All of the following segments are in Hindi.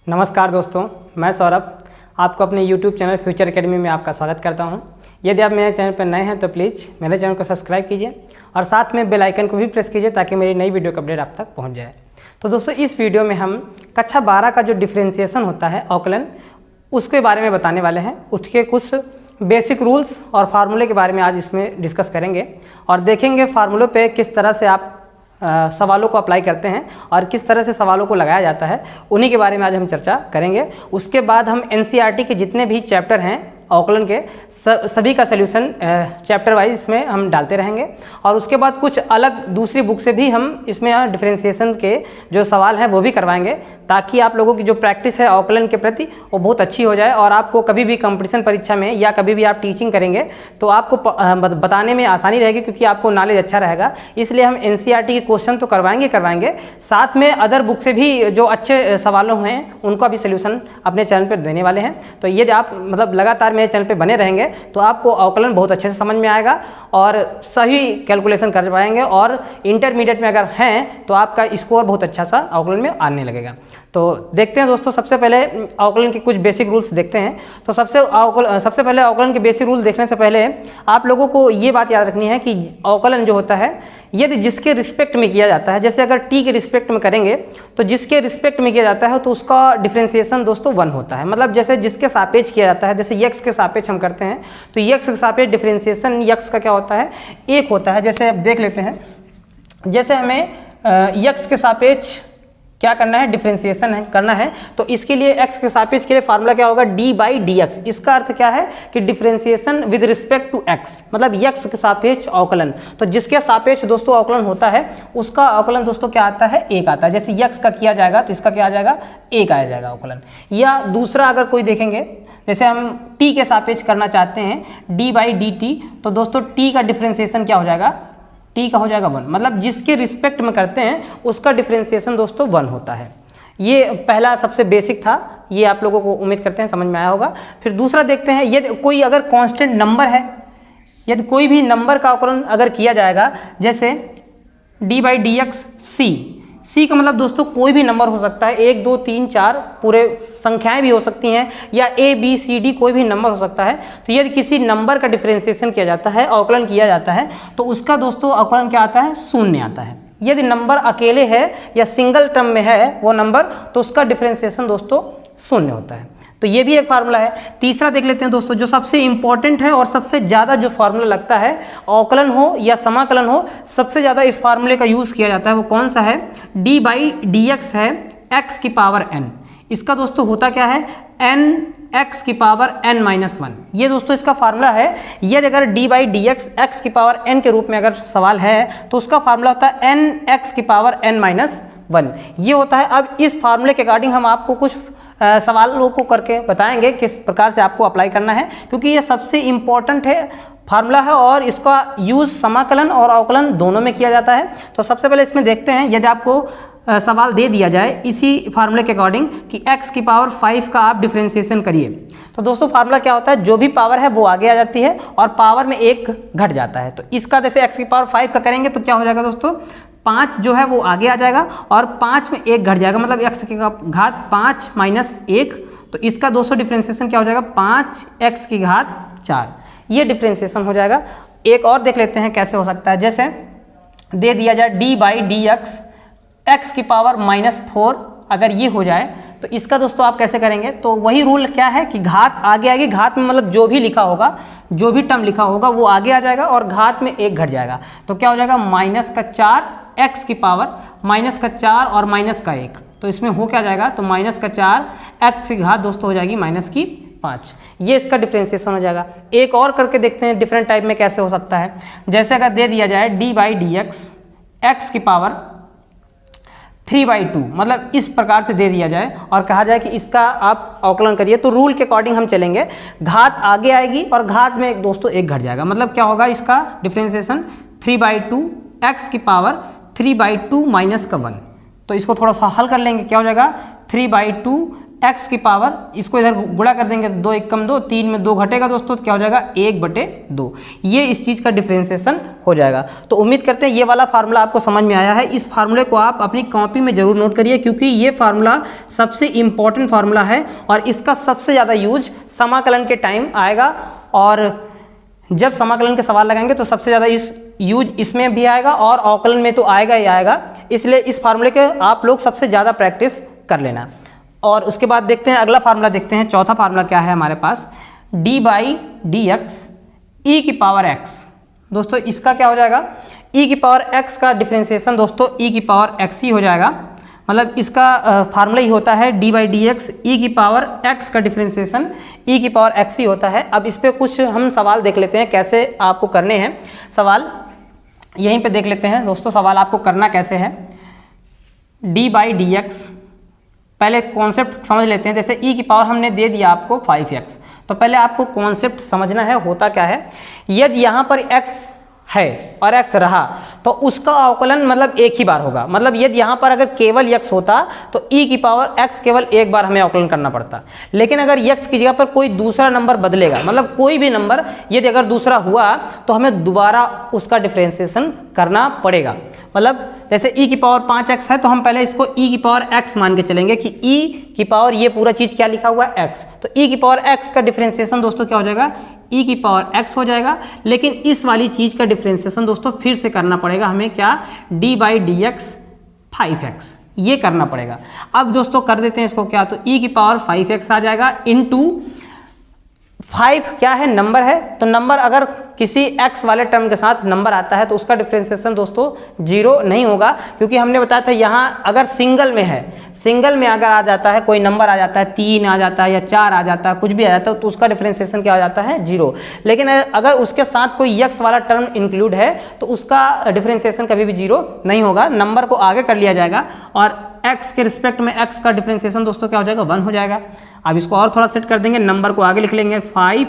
नमस्कार दोस्तों, मैं सौरभ आपको अपने YouTube चैनल फ्यूचर एकेडमी में आपका स्वागत करता हूं। यदि आप मेरे चैनल पर नए हैं तो प्लीज़ मेरे चैनल को सब्सक्राइब कीजिए और साथ में बेल आइकन को भी प्रेस कीजिए ताकि मेरी नई वीडियो का अपडेट आप तक पहुंच जाए। तो दोस्तों, इस वीडियो में हम कक्षा 12 का जो डिफ्रेंसिएशन होता है अवकलन, उसके बारे में बताने वाले हैं। उसके कुछ बेसिक रूल्स और फार्मूले के बारे में आज इसमें डिस्कस करेंगे और देखेंगे फार्मूलों पे किस तरह से आप सवालों को अप्लाई करते हैं और किस तरह से सवालों को लगाया जाता है, उन्हीं के बारे में आज हम चर्चा करेंगे। उसके बाद हम एनसीईआरटी के जितने भी चैप्टर हैं अवकलन के सभी का सलूशन चैप्टर वाइज इसमें हम डालते रहेंगे और उसके बाद कुछ अलग दूसरी बुक से भी हम इसमें डिफरेंशिएशन के जो सवाल हैं वो भी करवाएंगे, ताकि आप लोगों की जो प्रैक्टिस है अवकलन के प्रति वो बहुत अच्छी हो जाए और आपको कभी भी कंपटीशन परीक्षा में या कभी भी आप टीचिंग करेंगे तो आपको बताने में आसानी रहेगी, क्योंकि आपको नॉलेज अच्छा रहेगा। इसलिए हम एनसीईआरटी के क्वेश्चन तो करवाएंगे, साथ में अदर बुक से भी जो अच्छे सवालों हैं उनका भी सोल्यूशन अपने चैनल पर देने वाले हैं। तो यदि आप लगातार मेरे चैनल पे बने रहेंगे तो आपको अवकलन बहुत अच्छे से समझ में आएगा और सही कैलकुलेशन कर पाएंगे और इंटरमीडिएट में अगर हैं तो आपका स्कोर बहुत अच्छा सा अवकलन में आने लगेगा। तो देखते हैं दोस्तों, सबसे पहले अवकलन के कुछ बेसिक रूल्स देखते हैं। तो सबसे पहले अवकलन के बेसिक रूल देखने से पहले आप लोगों को ये बात याद रखनी है कि अवकलन जो होता है यदि जिसके रिस्पेक्ट में किया जाता है, जैसे अगर टी के रिस्पेक्ट में करेंगे तो जिसके रिस्पेक्ट में किया जाता है तो उसका डिफरेंशिएशन दोस्तों 1 होता है। मतलब जैसे जिसके सापेक्ष किया जाता है, जैसे यक्स के सापेक्ष हम करते हैं तो यक्स के सापेक्ष डिफरेंशिएशन यक्स का क्या होता है, 1 होता है। जैसे अब देख लेते हैं, जैसे हमें यक्स के सापेक्ष क्या करना है, डिफरेंशिएशन करना है, तो इसके लिए x के सापेक्ष के लिए फार्मूला क्या होगा, d/dx। इसका अर्थ क्या है कि differentiation with respect to x, मतलब x के सापेक्ष अवकलन। तो जिसके सापेक्ष दोस्तों अवकलन होता है उसका अवकलन दोस्तों क्या आता है, 1 आता है। जैसे x का किया जाएगा तो इसका क्या आ जाएगा, 1 आ जाएगा अवकलन। या दूसरा अगर कोई देखेंगे, जैसे हम t के सापेक्ष करना चाहते हैं d/dt, तो दोस्तों t का डिफरेंशिएशन क्या हो जाएगा, t का हो जाएगा 1। मतलब जिसके रिस्पेक्ट में करते हैं उसका डिफरेंशिएशन दोस्तों 1 होता है। ये पहला सबसे बेसिक था, ये आप लोगों को उम्मीद करते हैं समझ में आया होगा। फिर दूसरा देखते हैं, यदि कोई अगर कांस्टेंट नंबर है, यदि कोई भी नंबर का अवकलन अगर किया जाएगा, जैसे d/dx c का मतलब दोस्तों कोई भी नंबर हो सकता है, 1 2 3 4 पूरे संख्याएं भी हो सकती हैं, या a b c d कोई भी नंबर हो सकता है। तो यदि किसी नंबर का डिफरेंशिएशन किया जाता है, अवकलन किया जाता है, तो उसका दोस्तों अवकलन क्या आता है, 0 आता है। यदि नंबर अकेले है या सिंगल टर्म में है वो नंबर, तो उसका डिफरेंशिएशन दोस्तों 0 होता है। तो ये भी एक फार्मूला है। तीसरा देख लेते हैं दोस्तों, जो सबसे इंपॉर्टेंट है और सबसे ज़्यादा जो फार्मूला लगता है, अवकलन हो या समाकलन हो, सबसे ज़्यादा इस फार्मूले का यूज़ किया जाता है, वो कौन सा है, d/dx है x की पावर n। इसका दोस्तों होता क्या है, n x की पावर n-1। ये दोस्तों इसका फार्मूला है। यदि अगर d/dx x की पावर n के रूप में अगर सवाल है तो उसका फार्मूला होता है n x की पावर n-1, ये होता है। अब इस फार्मूले के अकॉर्डिंग हम आपको कुछ सवालों को करके बताएंगे किस प्रकार से आपको अप्लाई करना है, क्योंकि ये सबसे इम्पॉर्टेंट है फार्मूला है और इसका यूज़ समाकलन और अवकलन दोनों में किया जाता है। तो सबसे पहले इसमें देखते हैं, यदि आपको सवाल दे दिया जाए इसी फार्मूले के अकॉर्डिंग कि x की पावर 5 का आप डिफरेंशिएशन करिए, तो दोस्तों फार्मूला क्या होता है, जो भी पावर है वो आगे आ जाती है और पावर में 1 घट जाता है। तो इसका जैसे x की पावर 5 का करेंगे तो क्या हो जाएगा दोस्तों, 5 जो है वो आगे आ जाएगा और 5 में 1 घट जाएगा, मतलब x की घात 5 - 1। तो इसका दोस्तों डिफरेंशिएशन क्या हो जाएगा, 5x की घात 4। ये डिफरेंशिएशन हो जाएगा। एक और देख लेते हैं कैसे हो सकता है, जैसे दे दिया जाए d/dx x की पावर -4, अगर ये हो जाए तो इसका दोस्तों आप कैसे करेंगे, तो वही रूल क्या है कि घात आगे आएगी, घात में मतलब जो भी लिखा होगा, जो भी टर्म लिखा होगा वो आगे आ जाएगा और घात में 1 घट जाएगा। तो क्या हो जाएगा, -4 x की पावर -4 और -1, तो इसमें हो क्या जाएगा, तो -4 x की घात दोस्तों हो जाएगी -5। ये इसका डिफरेंशिएशन हो जाएगा। एक और करके देखते हैं डिफरेंट टाइप में कैसे हो सकता है। जैसे अगर दे दिया जाए d/dx x की पावर 3/2, मतलब इस प्रकार से दे दिया जाए और कहा जाए कि इसका आप अवकलन करिए, तो रूल के अकॉर्डिंग हम चलेंगे, घात आगे आएगी और घात में दोस्तों 1 घट जाएगा। मतलब क्या होगा, इसका डिफरेंशिएशन 3/2 x की पावर 3/2 - 1। तो इसको थोड़ा सा हल कर लेंगे, क्या हो जाएगा, 3/2 एक्स की पावर, इसको इधर गुणा कर देंगे तो 2 एकम 2, 3 में 2 घटेगा दोस्तों तो क्या हो जाएगा 1/2। ये इस चीज़ का डिफ्रेंसिएशन हो जाएगा। तो उम्मीद करते हैं ये वाला फार्मूला आपको समझ में आया है। इस फार्मूले को आप अपनी कॉपी में जरूर नोट करिए, क्योंकि ये फार्मूला सबसे इंपॉर्टेंट फार्मूला है और इसका सबसे ज़्यादा यूज समाकलन के टाइम आएगा। और जब समाकलन के सवाल लगाएंगे तो सबसे ज़्यादा इस यूज इसमें भी आएगा और अवकलन में तो आएगा ही आएगा। इसलिए इस फार्मूले के आप लोग सबसे ज़्यादा प्रैक्टिस कर लेना। और उसके बाद देखते हैं अगला फार्मूला देखते हैं। चौथा फार्मूला क्या है हमारे पास, d/dx e की पावर x। दोस्तों इसका क्या हो जाएगा, e की पावर x का डिफरेंशिएशन दोस्तों e की पावर x ही हो जाएगा। मतलब इसका फार्मूला ही होता है d/dx e की पावर x का डिफरेंशिएशन e की पावर x ही होता है। अब इस पर कुछ हम सवाल देख लेते हैं कैसे आपको करने हैं। सवाल यहीं पे देख लेते हैं दोस्तों, सवाल आपको करना कैसे है। d/dx पहले कॉन्सेप्ट समझ लेते हैं। जैसे e की पावर हमने दे दिया आपको 5x, तो पहले आपको कॉन्सेप्ट समझना है होता क्या है। यदि यहाँ पर x है और x रहा तो उसका अवकलन मतलब एक ही बार होगा। मतलब यदि यहाँ पर अगर केवल x होता तो e की पावर x केवल एक बार हमें अवकलन करना पड़ता। लेकिन अगर x की जगह पर कोई दूसरा नंबर बदलेगा, मतलब कोई भी नंबर यदि अगर दूसरा हुआ तो हमें दोबारा उसका डिफरेंशिएशन करना पड़ेगा। मतलब जैसे e की पावर 5x है तो हम पहले इसको e की पावर x मान के चलेंगे कि e की पावर ये पूरा चीज़ क्या लिखा हुआ है x। तो e की पावर x का डिफरेंशिएशन दोस्तों क्या हो जाएगा, e की पावर x हो जाएगा। लेकिन इस वाली चीज़ का डिफरेंशिएशन दोस्तों फिर से करना पड़ेगा हमें, क्या, d/dx 5x ये करना पड़ेगा। अब दोस्तों कर देते हैं इसको क्या, तो e की पावर 5x आ जाएगा इनटू 5 क्या है, नंबर है। तो नंबर अगर किसी x वाले टर्म के साथ नंबर आता है तो उसका डिफरेंशिएशन दोस्तों 0 नहीं होगा, क्योंकि हमने बताया था यहाँ अगर सिंगल में है, सिंगल में अगर आ जाता है कोई नंबर आ जाता है, 3 आ जाता है या 4 आ जाता है, कुछ भी आ जाता है तो उसका डिफरेंशिएशन क्या हो जाता है 0। लेकिन अगर उसके साथ कोई x वाला टर्म इंक्लूड है तो उसका डिफरेंशिएशन कभी भी 0 नहीं होगा, नंबर को आगे कर लिया जाएगा और x के रिस्पेक्ट में x का डिफरेंशिएशन दोस्तों क्या हो जाएगा 1 हो जाएगा। अब इसको और थोड़ा सेट कर देंगे, नंबर को आगे लिख लेंगे 5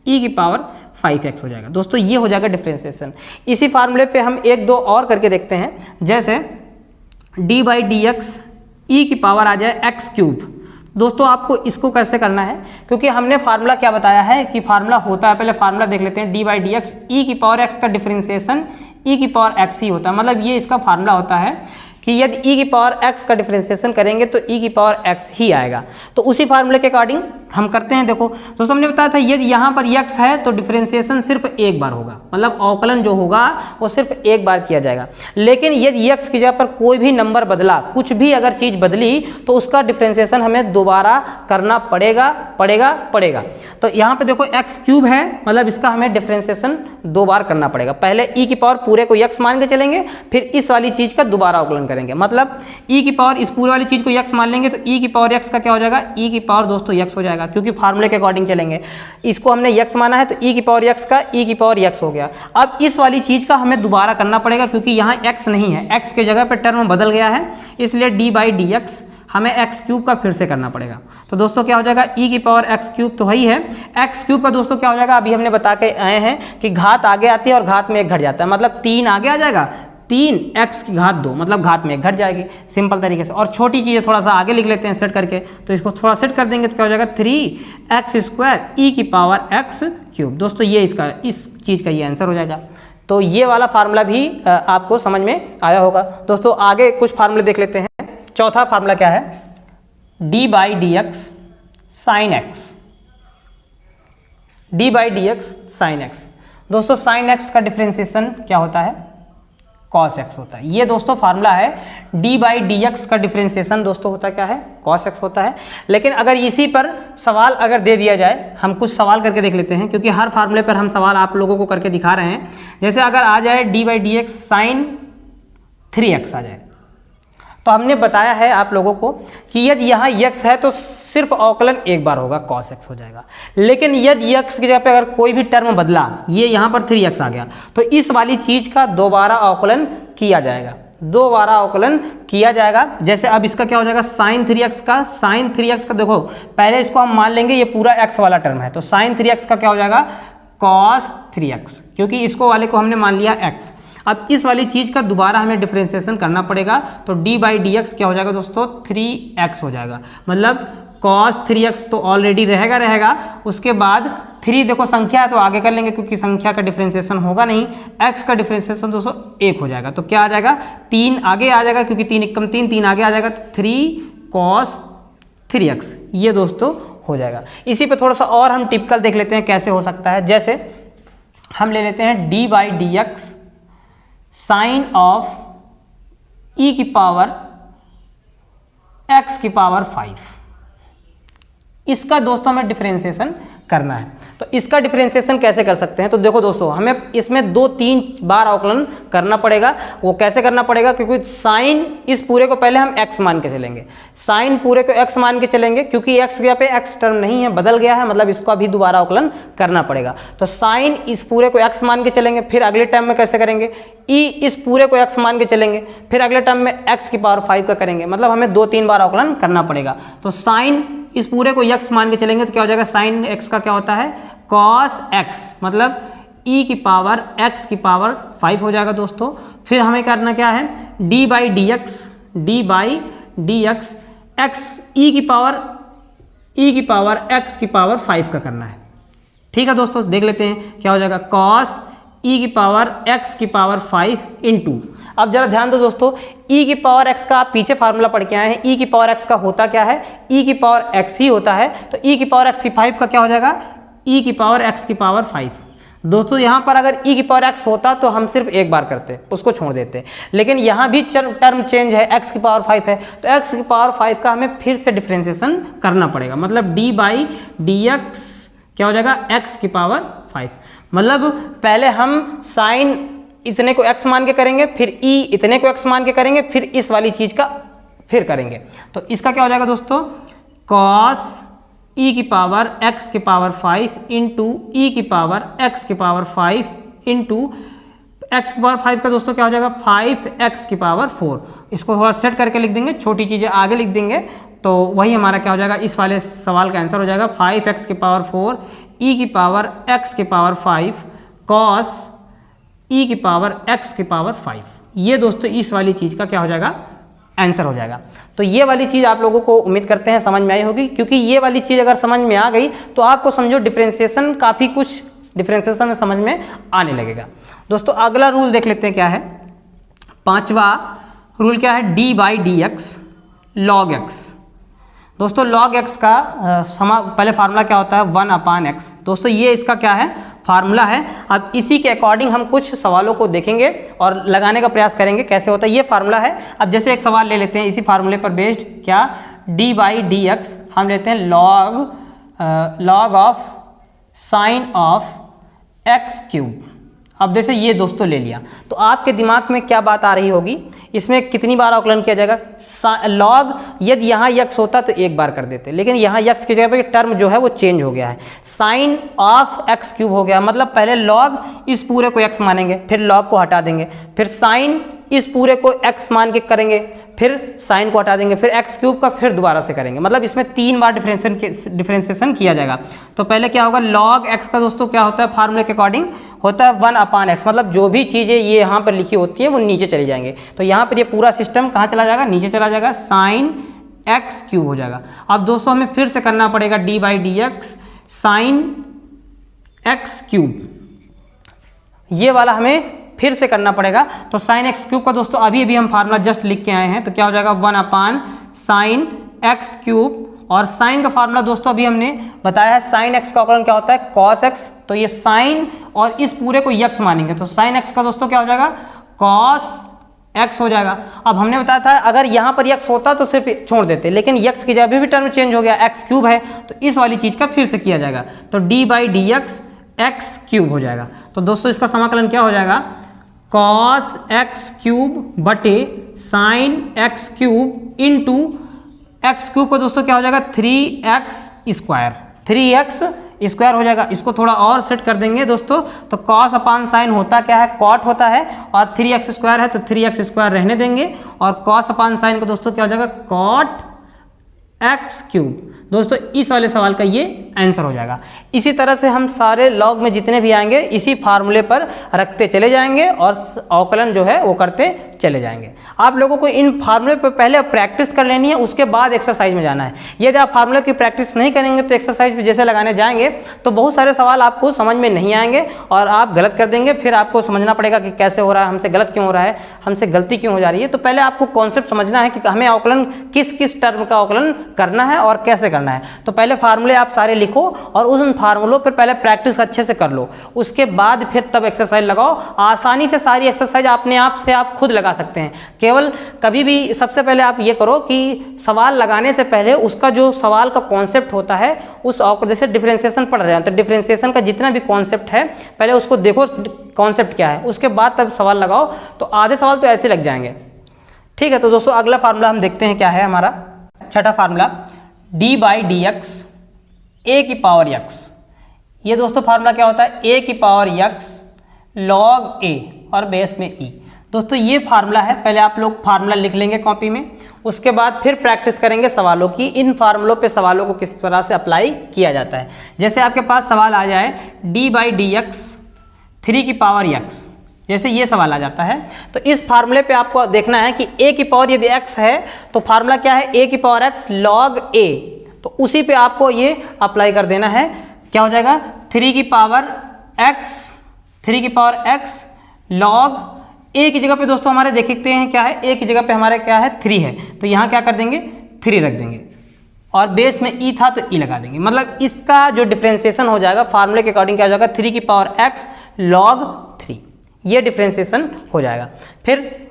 e की पावर 5x हो जाएगा। दोस्तों ये हो जाएगा डिफरेंशिएशन। इसी फार्मूले पे हम एक दो और करके देखते हैं। जैसे d/dx e की पावर आ जाए x³। दोस्तों आपको इसको कैसे करना है, क्योंकि हमने फार्मूला क्या बताया है कि फार्मूला होता है, पहले फार्मूला देख लेते हैं। d/dx e की पावर x का डिफरेंशिएशन e की पावर x ही होता है। मतलब ये इसका फार्मूला होता है कि यदि e की पावर x का डिफरेंशिएशन करेंगे तो e की पावर x ही आएगा। तो उसी फार्मूले के अकॉर्डिंग हम करते हैं। देखो दोस्तों हमने बताया था यदि यहाँ पर x है तो डिफरेंशिएशन सिर्फ एक बार होगा, मतलब अवकलन जो होगा वो सिर्फ एक बार किया जाएगा। लेकिन यदि x की जगह पर कोई भी नंबर बदला, कुछ भी अगर चीज़ बदली तो उसका डिफरेंशिएशन हमें दोबारा करना पड़ेगा। तो यहाँ पर देखो x³ है, मतलब इसका हमें डिफरेंशिएशन 2 बार करना पड़ेगा। पहले e की पावर पूरे को x मान के चलेंगे, फिर इस वाली चीज़ का दोबारा अवकलन करेंगे। मतलब e की पावर इस पूरी वाली चीज को x मान लेंगे तो e की पावर x का क्या हो जाएगा, e की पावर दोस्तों x हो जाएगा, क्योंकि फार्मूले के अकॉर्डिंग चलेंगे। इसको हमने x माना है तो e की पावर x का e की पावर x हो गया। अब इस वाली चीज का हमें दोबारा करना पड़ेगा, क्योंकि यहाँ x नहीं है, x के जगह पर टर्म बदल गया है, इसलिए d/dx हमें x³ का फिर से करना पड़ेगा। तो दोस्तों क्या हो जाएगा, e की पावर x³ तो वही है। x³ का दोस्तों क्या हो जाएगा, अभी हमने बता के आए हैं कि घात आगे आती है और घात में 1 घट जाता है। मतलब 3 आगे आ जाएगा, 3x की घात 2, मतलब घात में 1 घट जाएगी सिंपल तरीके से। और छोटी चीज़ें थोड़ा सा आगे लिख लेते हैं सेट करके, तो इसको थोड़ा सेट कर देंगे तो क्या हो जाएगा 3x² e की पावर x³ दोस्तों ये इसका इस चीज़ का ये आंसर हो जाएगा। तो ये वाला फार्मूला भी आपको समझ में आया होगा। दोस्तों आगे कुछ फार्मूले देख लेते हैं। चौथा फार्मूला क्या है, d/dx sin x। d/dx sin x दोस्तों sin x का डिफरेंशिएशन क्या होता है, cos x होता है। ये दोस्तों फार्मूला है। d/dx का डिफरेंशिएशन दोस्तों होता क्या है, cos x होता है। लेकिन अगर इसी पर सवाल अगर दे दिया जाए, हम कुछ सवाल करके देख लेते हैं, क्योंकि हर फार्मूले पर हम सवाल आप लोगों को करके दिखा रहे हैं। जैसे अगर आ जाए d/dx sin 3x आ जाए, तो हमने बताया है आप लोगों को कि यदि यहाँ x है तो सिर्फ अवकलन एक बार होगा, cos x हो जाएगा। लेकिन यदि x की जगह पे अगर कोई भी टर्म बदला, ये यहाँ पर 3x आ गया, तो इस वाली चीज का दोबारा अवकलन किया जाएगा। जैसे अब इसका क्या हो जाएगा, sin 3x का देखो पहले इसको हम मान लेंगे ये पूरा x वाला टर्म है, तो sin 3x का क्या हो जाएगा cos 3x, क्योंकि इसको वाले को हमने मान लिया x। अब इस वाली चीज का दोबारा हमें डिफरेंशिएशन करना पड़ेगा, तो d/dx क्या हो जाएगा दोस्तों 3x हो जाएगा। मतलब cos 3x तो ऑलरेडी रहेगा। उसके बाद 3 देखो संख्या है तो आगे कर लेंगे क्योंकि संख्या का डिफरेंशिएशन होगा नहीं, x का डिफरेंशिएशन दोस्तों 1 हो जाएगा। तो क्या आ जाएगा, 3 आगे आ जाएगा क्योंकि 3 एकम 3, 3 आगे आ जाएगा तो 3 cos 3x ये दोस्तों हो जाएगा। इसी पे थोड़ा सा और हम टिपिकल देख लेते हैं कैसे हो सकता है। जैसे हम ले लेते हैं d/dx साइन ऑफ e की पावर x की पावर 5, इसका दोस्तों हमें डिफरेंशिएशन करना है। तो इसका डिफरेंशिएशन कैसे कर सकते हैं, तो देखो दोस्तों हमें इसमें 2-3 बार अवकलन करना पड़ेगा। वो कैसे करना पड़ेगा, क्योंकि साइन इस पूरे को पहले हम x मान के चलेंगे, साइन पूरे को x मान के चलेंगे क्योंकि x के यहाँ पे x टर्म नहीं है, बदल गया है, मतलब इसको अभी दोबारा अवकलन करना पड़ेगा। तो साइन इस पूरे को x मान के चलेंगे, फिर अगले टर्म में कैसे करेंगे, e इस पूरे को x मान के चलेंगे, फिर अगले टर्म में x की पावर 5 का करेंगे, मतलब हमें 2-3 बार अवकलन करना पड़ेगा। तो साइन इस पूरे को x मान के चलेंगे तो क्या हो जाएगा, साइन x का क्या होता है cos x, मतलब e की पावर x की पावर 5 हो जाएगा दोस्तों। फिर हमें करना क्या है, d/dx x e की पावर x की पावर 5 का करना है। ठीक है दोस्तों, देख लेते हैं क्या हो जाएगा, cos e की पावर x की पावर 5 इंटू, अब जरा ध्यान दो दोस्तों, e की पावर x का आप पीछे फार्मूला पढ़ के आए हैं, e की पावर x का होता क्या है, e की पावर x ही होता है। तो e की पावर x की 5 का क्या हो जाएगा, e की पावर x की पावर 5। दोस्तों यहाँ पर अगर e की पावर x होता तो हम सिर्फ एक बार करते, उसको छोड़ देते, लेकिन यहाँ भी टर्म चेंज है, x की पावर 5 है, तो x की पावर 5 का हमें फिर से डिफरेंशिएशन करना पड़ेगा। मतलब d/dx क्या हो जाएगा, x की पावर 5, मतलब पहले हम साइन इतने को x मान के करेंगे, फिर e इतने को x मान के करेंगे, फिर इस वाली चीज का फिर करेंगे। तो इसका क्या हो जाएगा दोस्तों, cos e की पावर x की पावर 5 इंटू e की पावर x की पावर 5 इंटू x की पावर 5 का दोस्तों क्या हो जाएगा, 5x की पावर 4। इसको थोड़ा सेट करके लिख देंगे, छोटी चीजें आगे लिख देंगे, तो वही हमारा क्या हो जाएगा, इस वाले सवाल का आंसर हो जाएगा 5x की पावर 4 e की पावर x की पावर 5 cos e की पावर x की पावर 5। ये दोस्तों इस वाली चीज का क्या हो जाएगा, आंसर हो जाएगा। तो ये वाली चीज आप लोगों को उम्मीद करते हैं समझ में आई होगी, क्योंकि ये वाली चीज अगर समझ में आ गई तो आपको समझो डिफरेंशिएशन काफी कुछ डिफरेंशिएशन में समझ में आने लगेगा। दोस्तों अगला रूल देख लेते हैं क्या है, 5वां रूल क्या है, d/dx log x। दोस्तों log x का पहले फार्मूला क्या होता है, 1/x। दोस्तों ये इसका क्या है, फार्मूला है। अब इसी के अकॉर्डिंग हम कुछ सवालों को देखेंगे और लगाने का प्रयास करेंगे कैसे होता है, ये फार्मूला है। अब जैसे एक सवाल ले लेते हैं इसी फार्मूले पर बेस्ड, क्या d/dx हम लेते हैं log of sine of x³। अब जैसे ये दोस्तों ले लिया तो आपके दिमाग में क्या बात आ रही होगी, इसमें कितनी बार अवकलन किया जाएगा, लॉग यदि यहाँ यक्स होता तो एक बार कर देते, लेकिन यहाँ यक्स की जगह पे टर्म जो है वो चेंज हो गया है, साइन ऑफ x³ हो गया। मतलब पहले लॉग इस पूरे को x मानेंगे, फिर लॉग को हटा देंगे, फिर साइन इस पूरे को x मान के करेंगे, फिर साइन को हटा देंगे, फिर x³ का फिर दोबारा से करेंगे। मतलब इसमें 3 बार डिफरेंशिएशन किया जाएगा। तो पहले क्या होगा, log x का दोस्तों क्या होता है, फार्मूले के अकॉर्डिंग होता है 1/x। मतलब जो भी चीजें ये यहाँ पर लिखी होती है वो नीचे चली जाएंगे। तो यहाँ पर ये पूरा सिस्टम कहाँ चला जाएगा, नीचे चला जाएगा, साइन x³ हो जाएगा। अब दोस्तों हमें फिर से करना पड़ेगा d/dx साइन x³, ये वाला हमें फिर से करना पड़ेगा। तो साइन x³ का दोस्तों अभी हम फार्मूला जस्ट लिख के आए हैं, तो क्या हो जाएगा 1/sin x³। और साइन का फार्मूला दोस्तों अभी हमने बताया है, साइन x का अवकलन क्या होता है, cos x। तो ये साइन और इस पूरे को x मानेंगे, तो साइन x का दोस्तों क्या हो जाएगा, cos x हो जाएगा। अब हमने बताया था अगर यहाँ पर x होता तो सिर्फ छोड़ देते, लेकिन x की जगह भी टर्म चेंज हो गया, x³ है, तो इस वाली चीज का फिर से किया जाएगा। तो d/dx x³ हो जाएगा। तो दोस्तों इसका समाकलन क्या हो जाएगा, cos x³ बटे साइन x³ इंटू x³ को दोस्तों क्या हो जाएगा 3x² हो जाएगा। इसको थोड़ा और सेट कर देंगे दोस्तों, तो cos/sin होता क्या है, cot होता है, और 3x² है तो 3x² रहने देंगे, और cos/sin को दोस्तों क्या हो जाएगा, cot एक्स क्यूब। दोस्तों इस वाले सवाल का ये आंसर हो जाएगा। इसी तरह से हम सारे लॉग में जितने भी आएंगे इसी फार्मूले पर रखते चले जाएंगे और अवकलन जो है वो करते चले जाएंगे। आप लोगों को इन फार्मूले पर पहले प्रैक्टिस कर लेनी है, उसके बाद एक्सरसाइज में जाना है। यदि आप फार्मूले की प्रैक्टिस नहीं करेंगे तो एक्सरसाइज में जैसे लगाने जाएंगे तो बहुत सारे सवाल आपको समझ में नहीं आएंगे और आप गलत कर देंगे। फिर आपको समझना पड़ेगा कि कैसे हो रहा है, हमसे गलत क्यों हो रहा है, हमसे गलती क्यों हो जा रही है। तो पहले आपको कॉन्सेप्ट समझना है कि हमें अवकलन किस किस टर्म का अवकलन करना है और कैसे करना है। तो पहले फार्मूले आप सारे लिखो और उन फार्मूलों पर पहले प्रैक्टिस अच्छे से कर लो, उसके बाद फिर तब एक्सरसाइज लगाओ। आसानी से सारी एक्सरसाइज अपने आप से आप खुद लगा सकते हैं। केवल कभी भी सबसे पहले आप ये करो कि सवाल लगाने से पहले उसका जो सवाल का कॉन्सेप्ट होता है उस जैसे डिफरेंशिएशन पढ़ रहे हैं तो डिफरेंशिएशन का जितना भी कॉन्सेप्ट है पहले उसको देखो कॉन्सेप्ट क्या है, उसके बाद तब सवाल लगाओ। तो आधे सवाल तो ऐसे लग जाएंगे। ठीक है, तो दोस्तों अगला फार्मूला हम देखते हैं क्या है हमारा छठा formula, d by d x a की पावर एक्स। ये दोस्तों फार्मूला क्या होता है, ए की पावर एक्स लॉग ए और बेस में ई। दोस्तों ये फार्मूला है, पहले आप लोग फार्मूला लिख लेंगे कॉपी में, उसके बाद फिर प्रैक्टिस करेंगे सवालों की। इन फार्मूलों पे सवालों को किस तरह से अप्लाई किया जाता है। जैसे आपके पास सवाल आ जाए डी बाई डी एक्स 3 की पावर एक्स, जैसे ये सवाल आ जाता है तो इस फार्मूले पे आपको देखना है कि ए की पावर यदि एक्स है तो फार्मूला क्या है, ए की पावर एक्स लॉग ए। तो उसी पे आपको ये अप्लाई कर देना है। क्या हो जाएगा 3 की पावर एक्स लॉग ए की जगह पे दोस्तों हमारे देखते हैं क्या है, ए की जगह पे हमारे क्या है 3 है, तो यहाँ क्या कर देंगे 3 रख देंगे और बेस में ई था तो ई लगा देंगे। मतलब इसका जो डिफरेंशिएशन हो जाएगा फार्मूले के अकॉर्डिंग क्या हो जाएगा 3 की पावर एक्स लॉग 3, ये डिफरेंशिएशन हो जाएगा। फिर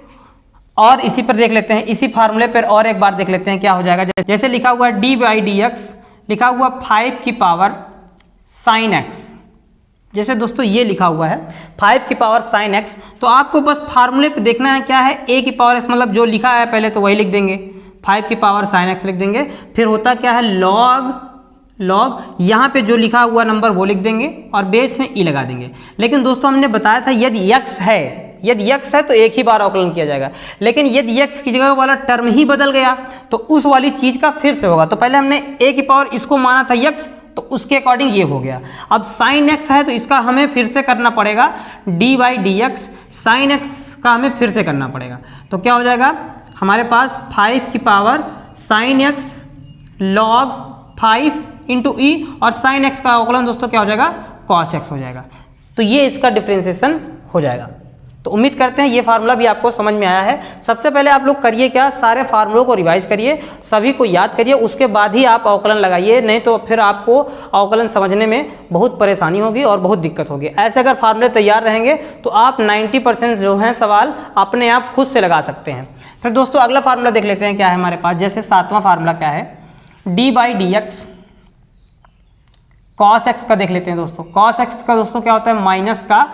और इसी पर देख लेते हैं, इसी फार्मूले पर और एक बार देख लेते हैं क्या हो जाएगा। जैसे लिखा हुआ है डी बाई डी एक्स, लिखा हुआ 5 की पावर साइन एक्स। जैसे दोस्तों ये लिखा हुआ है 5 की पावर साइन एक्स, तो आपको बस फार्मूले पे देखना है क्या है, ए की पावर एक्स मतलब जो लिखा है पहले तो वही लिख देंगे, 5 की पावर साइन एक्स लिख देंगे। फिर होता क्या है लॉग यहाँ पे जो लिखा हुआ नंबर वो लिख देंगे और बेस में ई लगा देंगे। लेकिन दोस्तों हमने बताया था यदि यक्स है तो एक ही बार अवकलन किया जाएगा, लेकिन यदि यक्स की जगह वाला टर्म ही बदल गया तो उस वाली चीज का फिर से होगा। तो पहले हमने ए की पावर इसको माना था यक्स, तो उसके अकॉर्डिंग ये हो गया। अब साइन एक्स है तो इसका हमें फिर से करना पड़ेगा D by d x, sine x का हमें फिर से करना पड़ेगा। तो क्या हो जाएगा हमारे पास 5 की power sine x log 5 into e और साइन एक्स का अवकलन दोस्तों क्या हो जाएगा कॉस एक्स हो जाएगा। तो ये इसका डिफरेंशिएशन हो जाएगा। तो उम्मीद करते हैं ये फार्मूला भी आपको समझ में आया है। सबसे पहले आप लोग करिए क्या, सारे फार्मूलों को रिवाइज करिए, सभी को याद करिए, उसके बाद ही आप अवकलन लगाइए, नहीं तो फिर आपको अवकलन समझने में बहुत परेशानी होगी और बहुत दिक्कत होगी। ऐसे अगर फार्मूले तैयार रहेंगे तो आप 90% जो हैं सवाल अपने आप खुद से लगा सकते हैं। फिर दोस्तों अगला फार्मूला देख लेते हैं क्या है हमारे पास। जैसे 7वां फार्मूला क्या है, d by d x cos x का देख लेते हैं दोस्तों। कॉस एक्स का दोस्तों क्या होता है माइनस का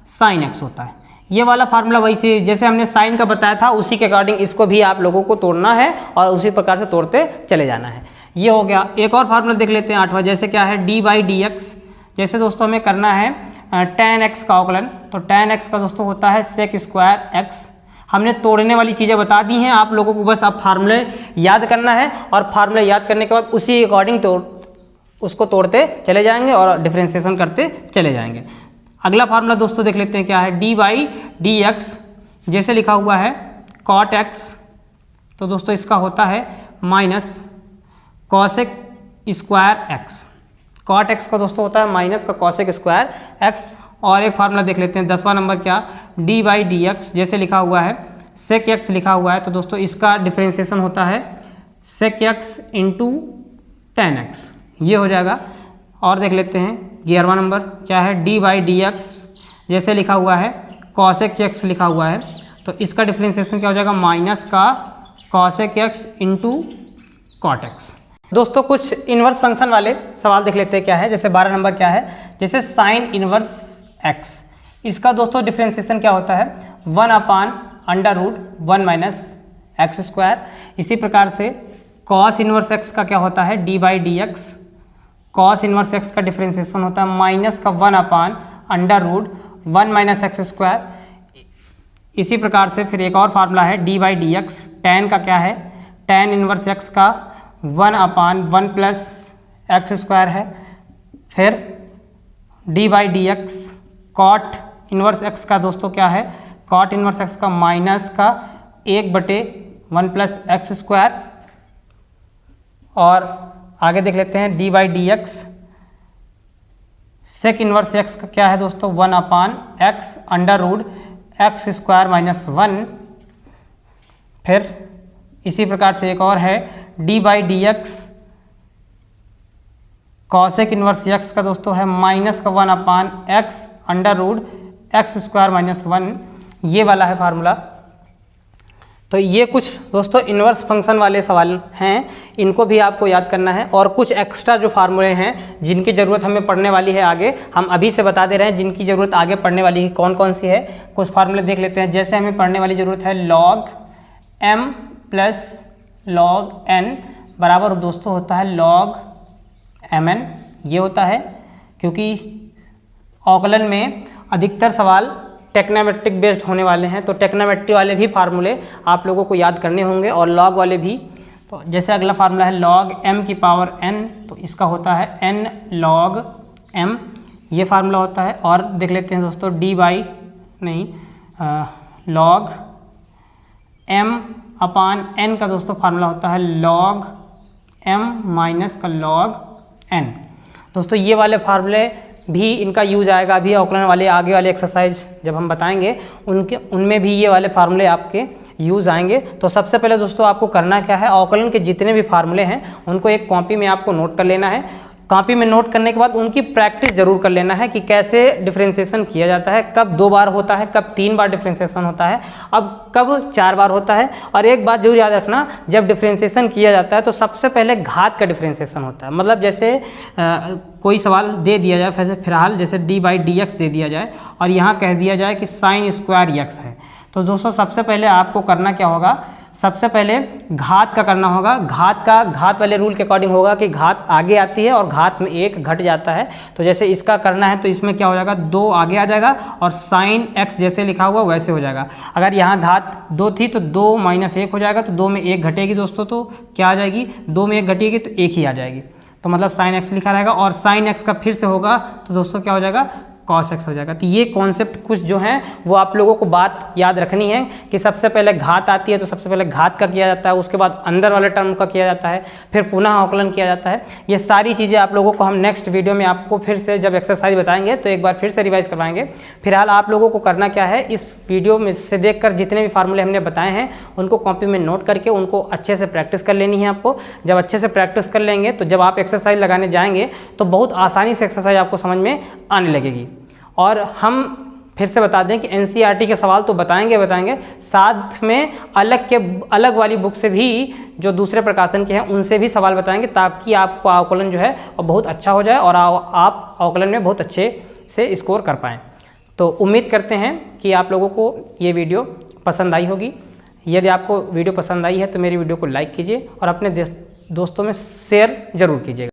साइन एक्स होता है। ये वाला फार्मूला वही से जैसे हमने साइन का बताया था उसी के अकॉर्डिंग इसको भी आप लोगों को तोड़ना है और उसी प्रकार से तोड़ते चले जाना है। ये हो गया। एक और फार्मूला देख लेते हैं 8वां, जैसे क्या है डी बाई डी एक्स। जैसे दोस्तों हमें करना है tan x का अवकलन, तो tan x का दोस्तों होता है sec स्क्वायर x। हमने तोड़ने वाली चीज़ें बता दी हैं, आप लोगों को बस अब फार्मूले याद करना है और फार्मूले याद करने के बाद उसी अकॉर्डिंग उसको तोड़ते चले जाएंगे और डिफरेंशिएशन करते चले जाएंगे। अगला फार्मूला दोस्तों देख लेते हैं क्या है, डी बाई डी एक्स। जैसे लिखा हुआ है कॉट एक्स, तो दोस्तों इसका होता है minus cosec square x. Cot x का दोस्तों होता है माइनस का कॉसेक स्क्वायर एक्स। और एक फार्मूला देख लेते हैं 10वां नंबर क्या, डी बाई डी एक्स। जैसे लिखा हुआ है सेक एक्स लिखा हुआ है, तो दोस्तों इसका डिफरेंशिएशन होता है sec x into tan x, ये हो जाएगा। और देख लेते हैं 11वां नंबर क्या है, डी बाई डी एक्स। जैसे लिखा हुआ है कॉसेक एक्स लिखा हुआ है, तो इसका डिफरेंशिएशन क्या हो जाएगा माइनस का cosec x into cot x. दोस्तों कुछ इन्वर्स फंक्शन वाले सवाल देख लेते हैं क्या है। जैसे 12 नंबर क्या है, जैसे साइन इन्वर्स एक्स। इसका दोस्तों डिफरेंशिएशन क्या होता है 1/√1 माइनस एक्स स्क्वायर। इसी प्रकार से कॉस इन्वर्स एक्स का क्या होता है d by d x. Cos inverse x का डिफरेंशिएशन होता है माइनस का 1/√1 माइनस एक्स स्क्वायर। इसी प्रकार से फिर एक और फार्मूला है d by d x. Tan का क्या है, टैन इन्वर्स एक्स का 1/1 प्लस एक्स स्क्वायर है। फिर d by d x cot inverse x का दोस्तों क्या है, कॉट इनवर्स एक्स का माइनस का 1/1 प्लस एक्स स्क्वायर। और आगे देख लेते हैं d by d x sec inverse x का क्या है दोस्तों, 1/x under root x square minus 1। फिर इसी प्रकार से एक और है d by d x cosec inverse x का दोस्तों है माइनस का 1/x under root x square minus 1। ये वाला है फार्मूला। तो ये कुछ दोस्तों इन्वर्स फंक्शन वाले सवाल हैं, इनको भी आपको याद करना है। और कुछ एक्स्ट्रा जो फार्मूले हैं जिनकी ज़रूरत हमें पढ़ने वाली है आगे, हम अभी से बता दे रहे हैं जिनकी ज़रूरत आगे पढ़ने वाली है कौन कौन सी है। कुछ फार्मूले देख लेते हैं। जैसे हमें पढ़ने वाली ज़रूरत है log m plus log n बराबर दोस्तों होता है log mn। ये होता है क्योंकि औकलन में अधिकतर सवाल टेक्नोमेट्रिक बेस्ड होने वाले हैं, तो टेक्नोमेट्री वाले भी फार्मूले आप लोगों को याद करने होंगे और लॉग वाले भी। तो जैसे अगला फार्मूला है log m की पावर n, तो इसका होता है n log m, ये फार्मूला होता है। और देख लेते हैं दोस्तों log m/n का दोस्तों फार्मूला होता है log m माइनस का log n। दोस्तों ये वाले फार्मूले भी इनका यूज आएगा अभी औकलन वाले आगे वाले एक्सरसाइज जब हम बताएंगे उनमें भी ये वाले फार्मूले आपके यूज आएंगे। तो सबसे पहले दोस्तों आपको करना क्या है, औकलन के जितने भी फार्मूले हैं उनको एक कॉपी में आपको नोट कर लेना है। कॉपी में नोट करने के बाद उनकी प्रैक्टिस जरूर कर लेना है कि कैसे डिफरेंशिएशन किया जाता है, कब 2 बार होता है, कब 3 बार डिफरेंशिएशन होता है, अब कब 4 बार होता है। और एक बात जरूर याद रखना, जब डिफरेंशिएशन किया जाता है तो सबसे पहले घात का डिफरेंशिएशन होता है। मतलब जैसे कोई सवाल दे दिया जाए, फिलहाल जैसे डी बाई डी एक्स दे दिया जाए और यहाँ कह दिया जाए कि साइन स्क्वायर एक्स है, तो दोस्तों सबसे पहले आपको करना क्या होगा, सबसे पहले घात का करना होगा। घात वाले रूल के अकॉर्डिंग होगा कि घात आगे आती है और घात में 1 घट जाता है। तो जैसे इसका करना है तो इसमें क्या हो जाएगा, 2 आगे आ जाएगा और साइन x जैसे लिखा हुआ वैसे हो जाएगा। अगर यहाँ घात 2 थी तो 2 माइनस 1 हो जाएगा, तो 2 में 1 घटेगी दोस्तों, तो क्या आ जाएगी, 2 में 1 घटेगी तो 1 ही आ जाएगी, तो मतलब साइन x लिखा रहेगा। और साइन x का फिर से होगा तो दोस्तों क्या हो जाएगा, cos x हो जाएगा। तो ये कॉन्सेप्ट कुछ जो है वो आप लोगों को बात याद रखनी है कि सबसे पहले घात आती है तो सबसे पहले घात का किया जाता है, उसके बाद अंदर वाले टर्म का किया जाता है, फिर पुनः औकलन किया जाता है। ये सारी चीज़ें आप लोगों को हम नेक्स्ट वीडियो में आपको फिर से जब एक्सरसाइज बताएंगे तो एक बार फिर से रिवाइज करवाएंगे। फिलहाल आप लोगों को करना क्या है, इस वीडियो में से देखकर जितने भी फार्मूले हमने बताए हैं उनको कॉपी में नोट करके उनको अच्छे से प्रैक्टिस कर लेनी है आपको। जब अच्छे से प्रैक्टिस कर लेंगे तो जब आप एक्सरसाइज लगाने जाएंगे तो बहुत आसानी से एक्सरसाइज आपको समझ में आने लगेगी। और हम फिर से बता दें कि एनसीईआरटी के सवाल तो बताएंगे, साथ में अलग वाली बुक से भी जो दूसरे प्रकाशन के हैं उनसे भी सवाल बताएंगे, ताकि आपको आकलन जो है वो बहुत अच्छा हो जाए और आप आकलन में बहुत अच्छे से स्कोर कर पाएँ। तो उम्मीद करते हैं कि आप लोगों को ये वीडियो पसंद आई होगी। यदि आपको वीडियो पसंद आई है तो मेरी वीडियो को लाइक कीजिए और अपने दोस्तों में शेयर ज़रूर कीजिएगा।